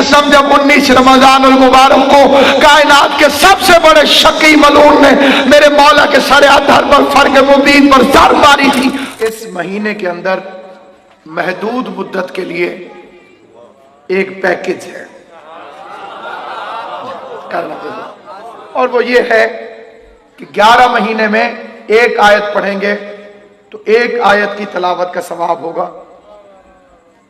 قسم جب 19 رمضان المبارک کو کائنات کے سب سے بڑے شقی ملعون نے میرے مولا کے سر ادھر پر فرق مبین پر سر ماری تھی. اس مہینے کے اندر محدود مدت کے لیے ایک پیکج ہے اور وہ یہ ہے کہ 11 مہینے میں ایک آیت پڑھیں گے تو ایک آیت کی تلاوت کا ثواب ہوگا،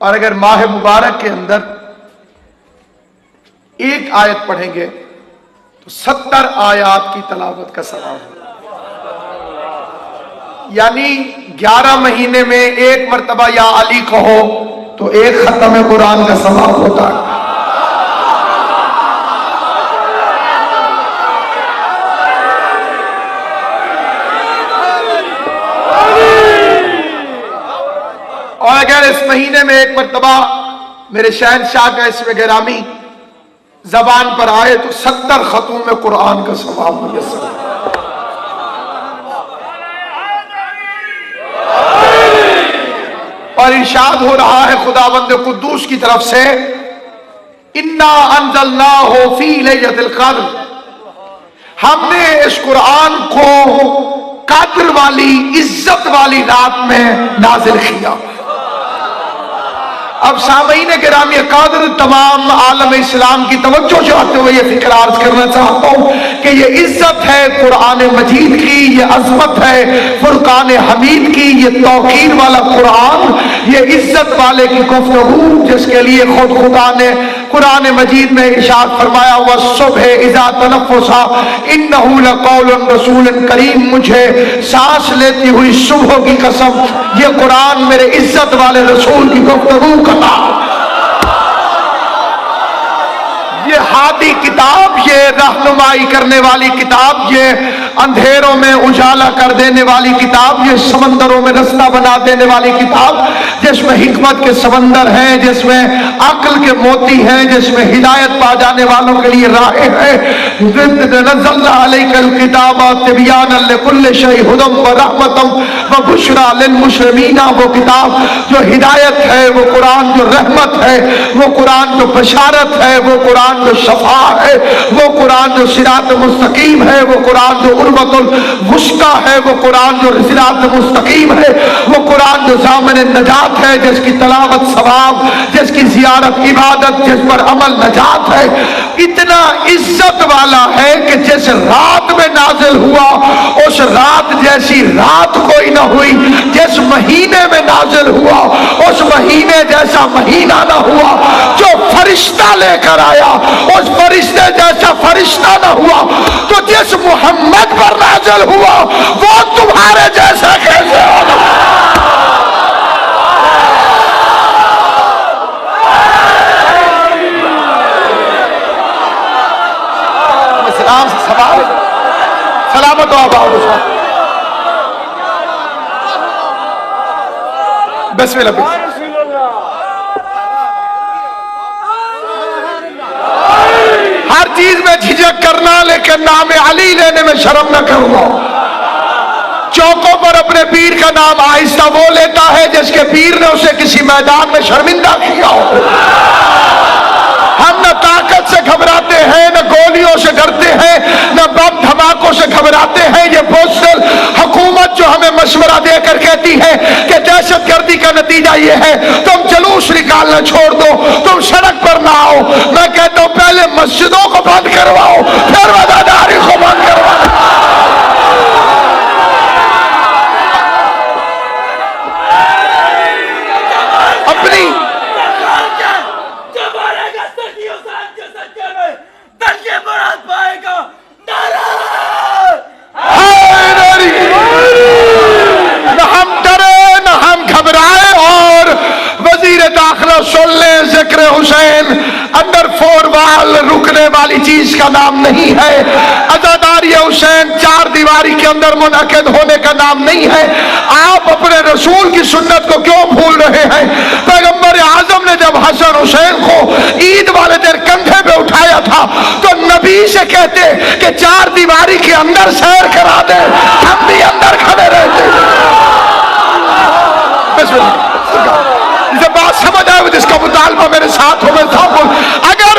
اور اگر ماہ مبارک کے اندر ایک آیت پڑھیں گے تو 70 آیات کی تلاوت کا ثواب ہوگا. یعنی 11 مہینے میں ایک مرتبہ یا علی کہو تو ایک ختم قرآن کا ثواب ہوتا ہے. اور اگر اس مہینے میں ایک مرتبہ میرے شہنشاہ کا اسم گرامی زبان پر آئے تو 70 ختم قرآن کا ثواب میسر ہے. اور ارشاد ہو رہا ہے خداوند قدوس کی طرف سے انا انزلناہ فی لیلۃ القدر، ہم نے اس قرآن کو قدر والی عزت والی رات میں نازل کیا. اب سامعین گرامی قادر تمام عالم اسلام کی توجہ چاہتے ہوئے یہ فکر عرض کرنا چاہتا ہوں کہ یہ عزت ہے قرآن مجید کی، یہ عظمت ہے فرقان حمید کی، یہ توقیر والا قرآن، یہ عزت والے کی گفتگو جس کے لیے خود خدا نے قرآن مجید میں ارشاد فرمایا والصبح اذا تنفسا انہ لقول رسول کریم، مجھے سانس لیتی ہوئی صبح کی قسم، یہ قرآن میرے عزت والے رسول کی گفتگو کا یہ ہادی کتاب، یہ رہنمائی کرنے والی کتاب، یہ اندھیروں میں اجالا کر دینے والی کتاب، یہ سمندروں میں رستہ بنا دینے والی کتاب جس میں حکمت کے سمندر ہیں، جس میں عقل کے موتی ہیں، جس میں ہدایت پا جانے والوں کے لیے راہیں ہیں. نزلنا علیک الکتاب تبیانا لکل شیء ھدی ورحمۃ وبشریٰ للمسلمین، وہ کتاب جو ہدایت ہے، وہ قرآن جو رحمت ہے، وہ قرآن جو بشارت ہے، وہ قرآن جو شفاء ہے، وہ قرآن جو صراط مستقیم ہے، وہ قرآن جو عروۃ الوثقی ہے، وہ قرآن جو صراط مستقیم ہے، وہ قرآن جو ضامن نجات ہے، جس کی تلاوت ثواب، جس کی زیارت عبادت، جس پر عمل نجات ہے. اتنا عزت والا ہے کہ جس رات میں نازل ہوا اس رات جیسی رات کوئی نہ ہوئی، جس مہینے میں نازل ہوا اس مہینے جیسا مہینہ نہ ہوا، جو فرشتہ لے کر آیا اس فرشتے جیسا فرشتہ نہ ہوا، تو جس محمد پر نازل ہوا وہ تمہارے جیسا کیسے ہوگا؟ سلام سے سوال سلامت و آباد. بسم اللہ. ہر چیز میں جھجک کرنا لیکن نام علی لینے میں شرم نہ کرنا. چوکوں پر اپنے پیر کا نام آہستہ وہ لیتا ہے جس کے پیر نے اسے کسی میدان میں شرمندہ کیا ہو. ہم نہ طاقت سے گھبراتے ہیں، نہ گولیوں سے ڈرتے ہیں، نہ بم دھماکوں سے گھبراتے ہیں. یہ بوسل حکومت جو ہمیں مشورہ دے کر کہتی ہے کہ دہشت گردی کا نتیجہ یہ ہے تم جلوس نکالنا چھوڑ دو، تم سڑک پر نہ آؤ، میں کہتا ہوں پہلے مسجدوں کو بند کرواؤ پھر وفاداری کو بند کرواؤ. اپنی سن لیں ذکر حسین اندر فور وال رکنے والی چیز کا نام نہیں ہے. عزاداری حسین چار دیواری کے اندر منعقد ہونے کا نام نہیں ہے. آپ اپنے رسول کی سنت کو کیوں بھول رہے ہیں؟ پیغمبر اعظم نے جب حسن حسین کو عید والے دن کندھے پہ اٹھایا تھا تو نبی سے کہتے کہ چار دیواری کے اندر سیر کرا دے، ہم بھی اندر کھڑے رہتے. بسم اللہ. بات سمجھ آئے جس کا مطالبہ میرے ساتھ ہو. میں اگر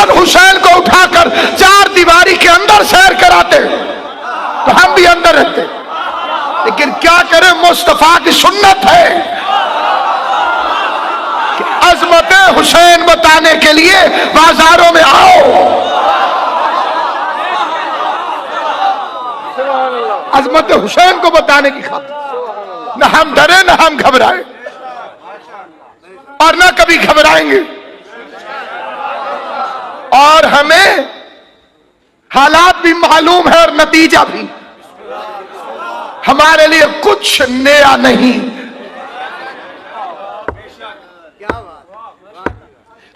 حسن حسین کو اٹھا کر چار دیواری کے اندر سیر کراتے تو ہم بھی اندر رہتے، لیکن کیا کریں، مصطفیٰ کی سنت ہے کہ عظمت حسین بتانے کے لیے بازاروں میں آؤ، عظمت حسین کو بتانے کی خاطر نہ ہم ڈرے نہ ہم گھبرائے اور نہ کبھی گھبرائیں گے، اور ہمیں حالات بھی معلوم ہے اور نتیجہ بھی، ہمارے لیے کچھ نیا نہیں،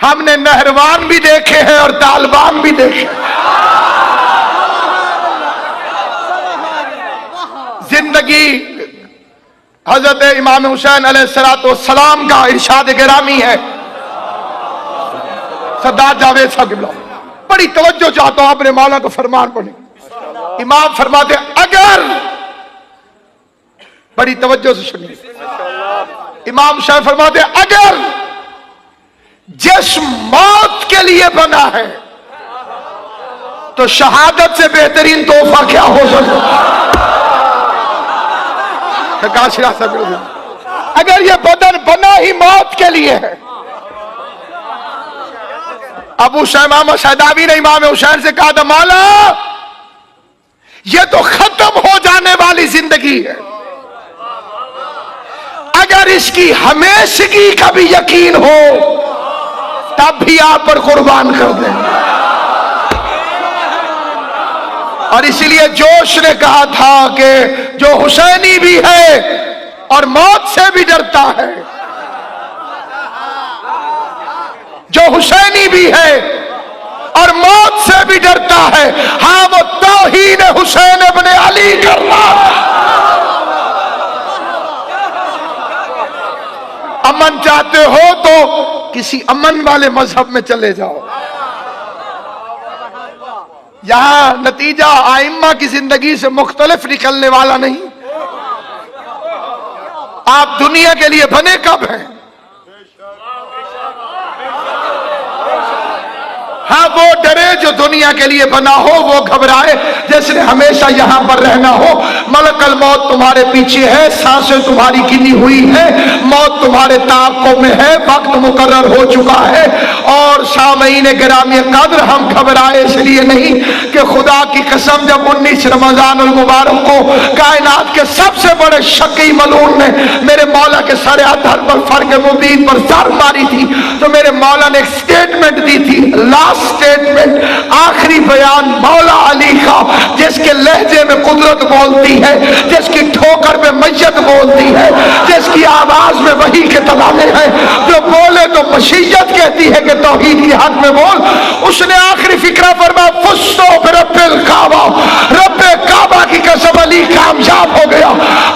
ہم نے نہروان بھی دیکھے ہیں اور طالبان بھی دیکھے، زندگی حضرت امام حسین علیہ السلام کا ارشاد گرامی ہے، سردار جاوید صاحب قبلہ، بڑی توجہ چاہتا ہوں اپنے مولا کو فرمان پڑھنے، امام فرماتے اگر، بڑی توجہ سے سنیے، امام صاحب فرماتے اگر جس موت کے لیے بنا ہے تو شہادت سے بہترین تحفہ کیا ہو سکتا؟ اگر یہ بدن بنا ہی موت کے لیے ہے، ابو شیمامہ شہداوی نے امام حسین سے کہا تھا مولا یہ تو ختم ہو جانے والی زندگی ہے، اگر اس کی ہمیشگی کا بھی یقین ہو تب بھی آپ پر قربان کر دیں، اور اسی لیے جوش نے کہا تھا کہ جو حسینی بھی ہے اور موت سے بھی ڈرتا ہے، جو حسینی بھی ہے اور موت سے بھی ڈرتا ہے، ہاں وہ توہین حسین ابن علی کرنا۔ امن چاہتے ہو تو کسی امن والے مذہب میں چلے جاؤ، یہاں نتیجہ آئمہ کی زندگی سے مختلف نکلنے والا نہیں۔ آپ دنیا کے لیے بنے کب ہیں؟ ہاں وہ ڈرے جو دنیا کے لیے بنا ہو، وہ گھبرائے جس نے ہمیشہ یہاں پر رہنا ہو۔ ملک الموت تمہارے پیچھے ہے، سانسیں تمہاری گنی ہوئی ہے، موت تمہارے تعاقب میں ہے، وقت مقرر ہو چکا ہے۔ اور سامعین گرامی قدر، ہم گھبرائے اس لیے نہیں کہ خدا کی قسم جب 19 رمضان المبارک کو کائنات کے سب سے بڑے شقی ملعون نے میرے مولا کے سر ادھر پر فرق مبین پر ضرب ماری تھی تو میرے مولا نے ایک سٹیٹمنٹ دی تھی، لاسٹ سٹیٹمنٹ، آخری بیان مولا علی کا، جس کے لہجے میں قدرت بولتی ہے، جس کی ٹھوکر میں میت بولتی ہے، جس کی آواز میں وحی کے ترانے ہیں، جو بولے تو مشیت کہتی ہے کہ توحید کی حق میں بول۔ اس نے آخری فکرہ فرمایا فستو برب الکعبہ، رب کعبہ کی قسم علی کامیاب ہو گیا۔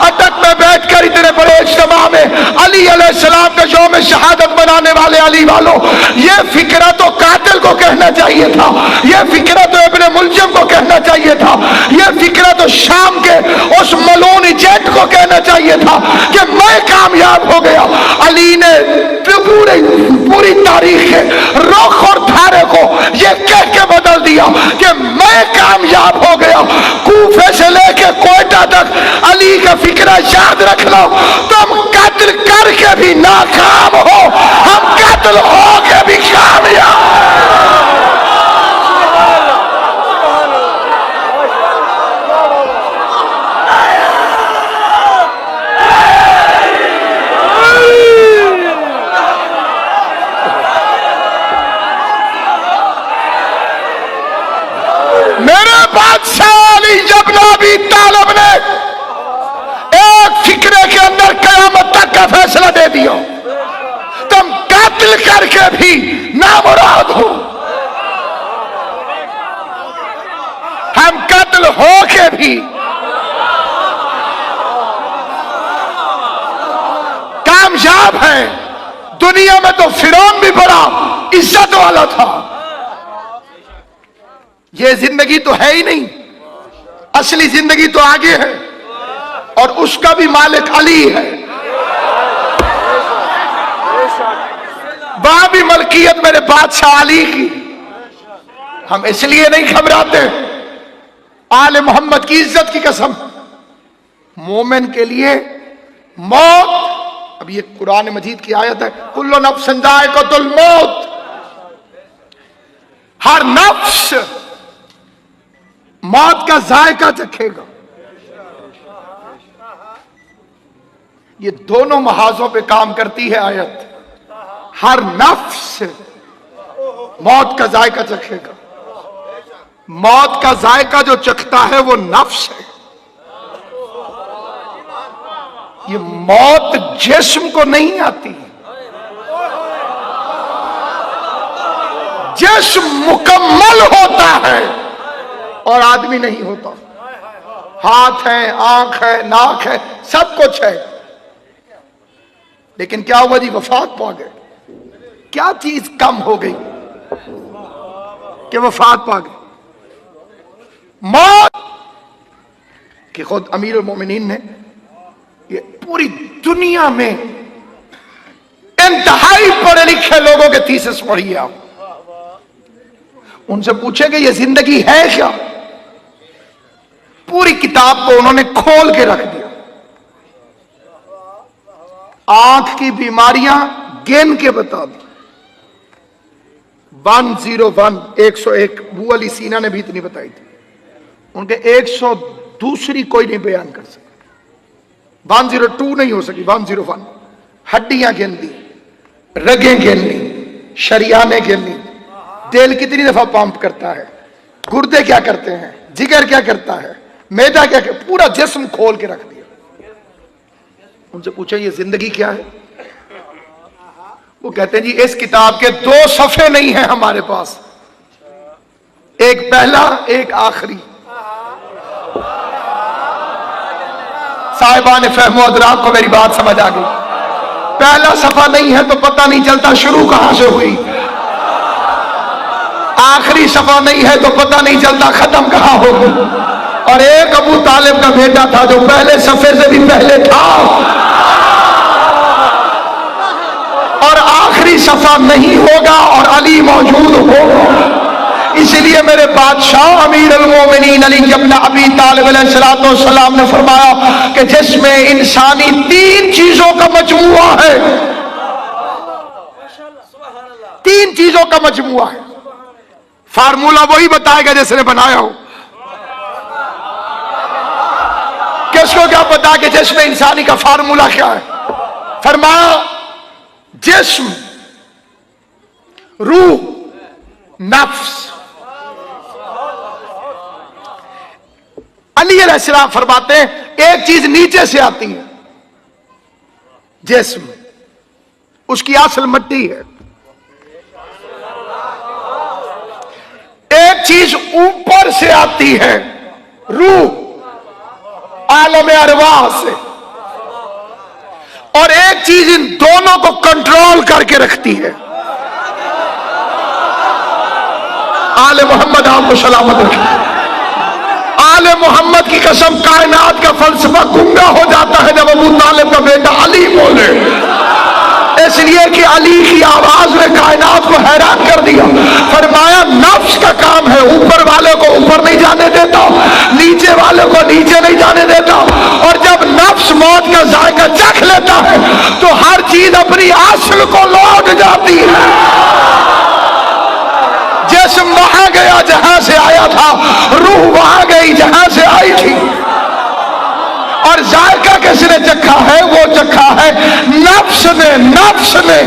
اٹک میں بیٹھ کر اتنے بڑے اجتماع میں علی علیہ السلام کا یوم شہادت منانے والے علی والوں، یہ فکرہ تو قاتل کو کہنا چاہیے تھا، یہ فکرہ تو ابن ملجم کو کہنا چاہیے تھا، یہ فکرہ تو شام کے اس ملعون ایجنٹ کو کہنا چاہیے تھا کہ میں کامیاب ہو گیا۔ علی نے پوری تاریخ کے رخ اور دھارے کو یہ کہہ کے بدل دیا کہ میں کامیاب ہو گیا۔ کوفے سے لے کے کوئٹہ تک علی کا فکرہ یاد رکھ لو، تم قتل کر کے بھی ناکام ہو، ہم قتل ہو کے بھی کامیاب۔ میرے بادشاہ علی ابن ابی طالب نے ایک فکرے کے اندر قیامت تک کا فیصلہ دے دیا، تم قتل کر کے بھی نامراد ہو، ہم قتل ہو کے بھی کامیاب ہیں۔ دنیا میں تو فرعون بھی بڑا عزت والا تھا، یہ زندگی تو ہے ہی نہیں، اصلی زندگی تو آگے ہے، اور اس کا بھی مالک علی ہے۔ وہاں بھی ملکیت میرے بادشاہ علی کی، ہم اس لیے نہیں گھبراتے. آل محمد کی عزت کی قسم، مومن کے لیے موت، اب یہ قرآن مجید کی آیت ہے، کل نفس ذائقۃ الموت، ہر نفس موت کا ذائقہ چکھے گا. یہ دونوں محاذوں پہ کام کرتی ہے آیت. ہر نفس موت کا ذائقہ چکھے گا. موت کا ذائقہ جو چکھتا ہے وہ نفس ہے. یہ موت جسم کو نہیں آتی، جسم مکمل ہوتا ہے اور آدمی نہیں ہوتا. ہاتھ ہے، آنکھ ہے، ناک ہے، سب کچھ ہے، لیکن کیا ہوا جی؟ وفات پا گئے. کیا چیز کم ہو گئی کہ وفات پا گئے؟ موت کہ خود امیر المومنین نے یہ پوری دنیا میں انتہائی پڑھے لکھے لوگوں کے تھیسس پڑھی ہے. آپ ان سے پوچھیں کہ یہ زندگی ہے کیا؟ پوری کتاب کو انہوں نے کھول کے رکھ دیا. آنکھ کی بیماریاں گن کے بتا دی. 101 101 ابو علی سینا نے بھی اتنی بتائی تھی. ان کے 100 دوسری کوئی نہیں بیان کر سکتا. 102 نہیں ہو سکی. 101 ہڈیاں گن لی، رگیں گن لی، شریانیں گن لی، دل کتنی دفعہ پمپ کرتا ہے، گردے کیا کرتے ہیں، جگر کیا کرتا ہے، میدا کیا کرتا ہے، پورا جسم کھول کے رکھ دیا. ان سے پوچھا یہ زندگی کیا ہے؟ وہ کہتے ہیں جی اس کتاب کے 2 صفحے نہیں ہیں ہمارے پاس، ایک پہلا ایک آخری. صاحبان فہم و ادراک کو میری بات سمجھ آ گئی. پہلا صفحہ نہیں ہے تو پتہ نہیں چلتا شروع کہاں سے ہوئی، آخری صفحہ نہیں ہے تو پتہ نہیں چلتا ختم کہاں ہوگی. اور ایک ابو طالب کا بیٹا تھا جو پہلے صفحے سے بھی پہلے تھا، اور آخری صفحہ نہیں ہوگا اور علی موجود ہوگا. اسی لیے میرے بادشاہ امیر المومنین علی ابن ابی طالب علیہ السلام نے فرمایا کہ جس میں انسانی 3 چیزوں کا مجموعہ ہے، 3 چیزوں کا مجموعہ ہے. فارمولہ وہی بتائے گا جس نے بنایا ہو. کس کو کیا پتا کہ جسم انسانی کا فارمولہ کیا ہے؟ فرمایا جسم، روح، نفس. علی علیہ السلام فرماتے ہیں ایک چیز نیچے سے آتی ہے، جسم، اس کی اصل مٹی ہے. ایک چیز اوپر سے آتی ہے، روح، عالم ارواح سے. اور ایک چیز ان دونوں کو کنٹرول کر کے رکھتی ہے. آل محمد آپ کو سلامت رکھے. آل محمد کی قسم کائنات کا فلسفہ گنگا ہو جاتا ہے جب ابو طالب کا بیٹا علی بولے. اس لیے کہ علی کی آواز نے کائنات کو حیران کر دیا. فرمایا نفس کا کام ہے اوپر والے کو اوپر نہیں جانے دیتا، نیچے والے کو نیچے نہیں جانے دیتا. اور جب نفس موت کا ذائقہ چکھ لیتا ہے تو ہر چیز اپنی اصل کو لوٹ جاتی ہے. جسم وہاں گیا جہاں سے آیا تھا، روح وہاں گئی جہاں سے آئی تھی. اور ذائقہ کس نے چکھا ہے؟ وہ چکھا ہے نفس نے. نفس نے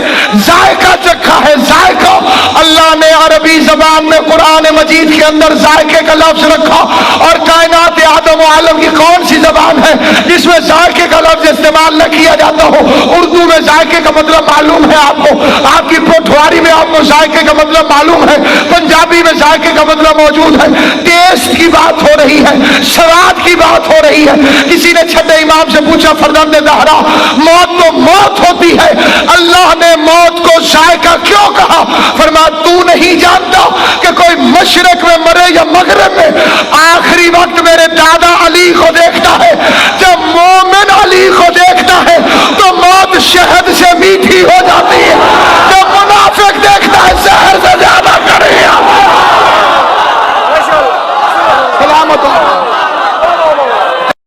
ذائقہ چکھا ہے. ذائقہ اللہ نے عربی زبان میں قرآن مجید کے اندر ذائقے کا لفظ رکھا. اور کائنات آدم و عالم کی کون سی زبان ہے جس میں ذائقے کا لفظ استعمال نہ کیا جاتا ہو؟ اردو میں ذائقے کا مطلب معلوم ہے آپ کو، آپ کی پٹواری میں آپ کو ذائقے کا مطلب معلوم ہے، پنجابی میں ذائقے کا مطلب موجود ہے. ٹیسٹ کی بات ہو رہی ہے، سواد کی بات ہو رہی ہے. کسی نے چھٹے امام سے پوچھا فرزند زہرا موت تو موت ہوتی ہے، اللہ نے موت کو ذائقہ کیوں کہا؟ فرمایا تو نہیں جانتا کہ کوئی مشرق میں مرے یا مغرب میں، آخری وقت میرے دادا علی کو دیکھتا ہے. جب مومن علی کو دیکھتا ہے تو موت شہد سے میٹھی ہو جاتی ہے.